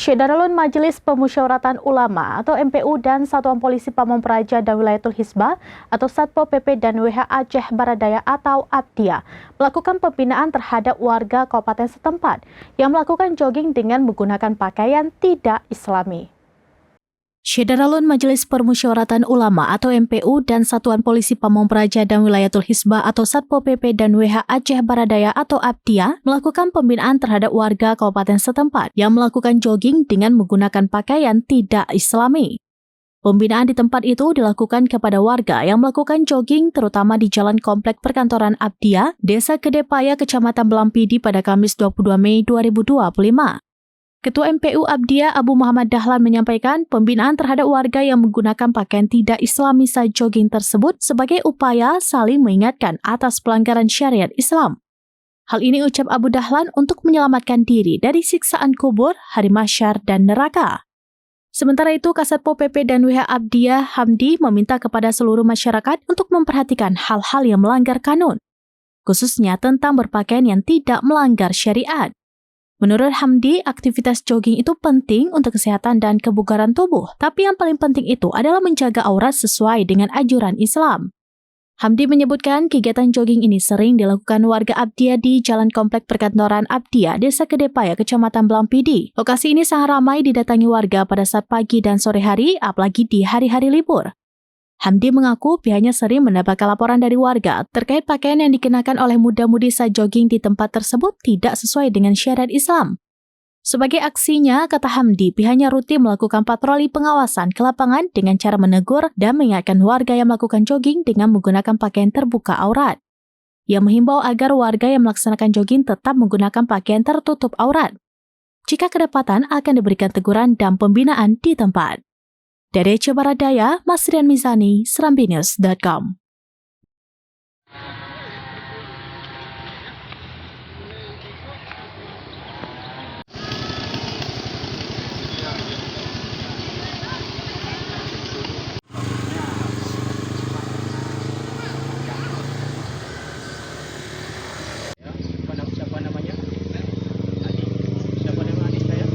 Syeddarulun Majelis Pemusyawaratan Ulama atau MPU dan Satuan Polisi Pamong Praja dan Wilayatul Hisbah atau Satpol PP dan WH Aceh Baradaya atau Abdia melakukan pembinaan terhadap warga kabupaten setempat yang melakukan jogging dengan menggunakan pakaian tidak Islami. Syeddarulun Majelis Permusyawaratan Ulama atau MPU dan Satuan Polisi Pamong Praja dan Wilayatul Hisbah atau Satpol PP dan WH Aceh Baradaya atau Abdia melakukan pembinaan terhadap warga kabupaten setempat yang melakukan jogging dengan menggunakan pakaian tidak Islami. Pembinaan di tempat itu dilakukan kepada warga yang melakukan jogging terutama di Jalan Komplek Perkantoran Abdia, Desa Kedepaya, Kecamatan Belampidi pada Kamis 22 Mei 2025. Ketua MPU Abdia Abu Muhammad Dahlan menyampaikan pembinaan terhadap warga yang menggunakan pakaian tidak Islami saat jogging tersebut sebagai upaya saling mengingatkan atas pelanggaran syariat Islam. Hal ini ucap Abu Dahlan untuk menyelamatkan diri dari siksaan kubur, hari mahsyar, dan neraka. Sementara itu, Kasatpol PP dan WH Abdia Hamdi meminta kepada seluruh masyarakat untuk memperhatikan hal-hal yang melanggar kanun, khususnya tentang berpakaian yang tidak melanggar syariat. Menurut Hamdi, aktivitas jogging itu penting untuk kesehatan dan kebugaran tubuh, tapi yang paling penting itu adalah menjaga aurat sesuai dengan anjuran Islam. Hamdi menyebutkan kegiatan jogging ini sering dilakukan warga Abdia di Jalan Komplek Perkantoran Abdia, Desa Kedepaya, Kecamatan Belampidi. Lokasi ini sangat ramai didatangi warga pada saat pagi dan sore hari, apalagi di hari-hari libur. Hamdi mengaku pihaknya sering mendapatkan laporan dari warga terkait pakaian yang dikenakan oleh muda-mudi saat jogging di tempat tersebut tidak sesuai dengan syariat Islam. Sebagai aksinya, kata Hamdi, pihaknya rutin melakukan patroli pengawasan ke lapangan dengan cara menegur dan mengingatkan warga yang melakukan jogging dengan menggunakan pakaian terbuka aurat. Ia menghimbau agar warga yang melaksanakan jogging tetap menggunakan pakaian tertutup aurat. Jika kedapatan, akan diberikan teguran dan pembinaan di tempat. Dari Aceh Baradaya, Masrian Mizani, serambinews.com. Siapa namanya? Adi. Siapa nama adik saya?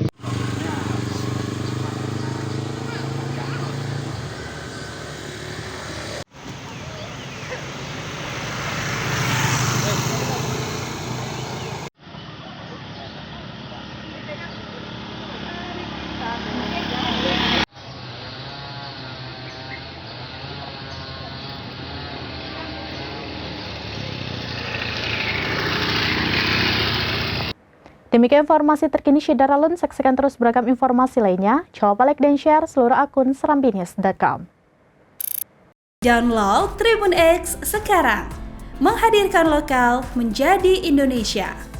Demikian informasi terkini Syeddarulun, saksikan terus beragam informasi lainnya. Coba like dan share seluruh akun serambinews.com. Download Tribun X sekarang, menghadirkan lokal menjadi Indonesia.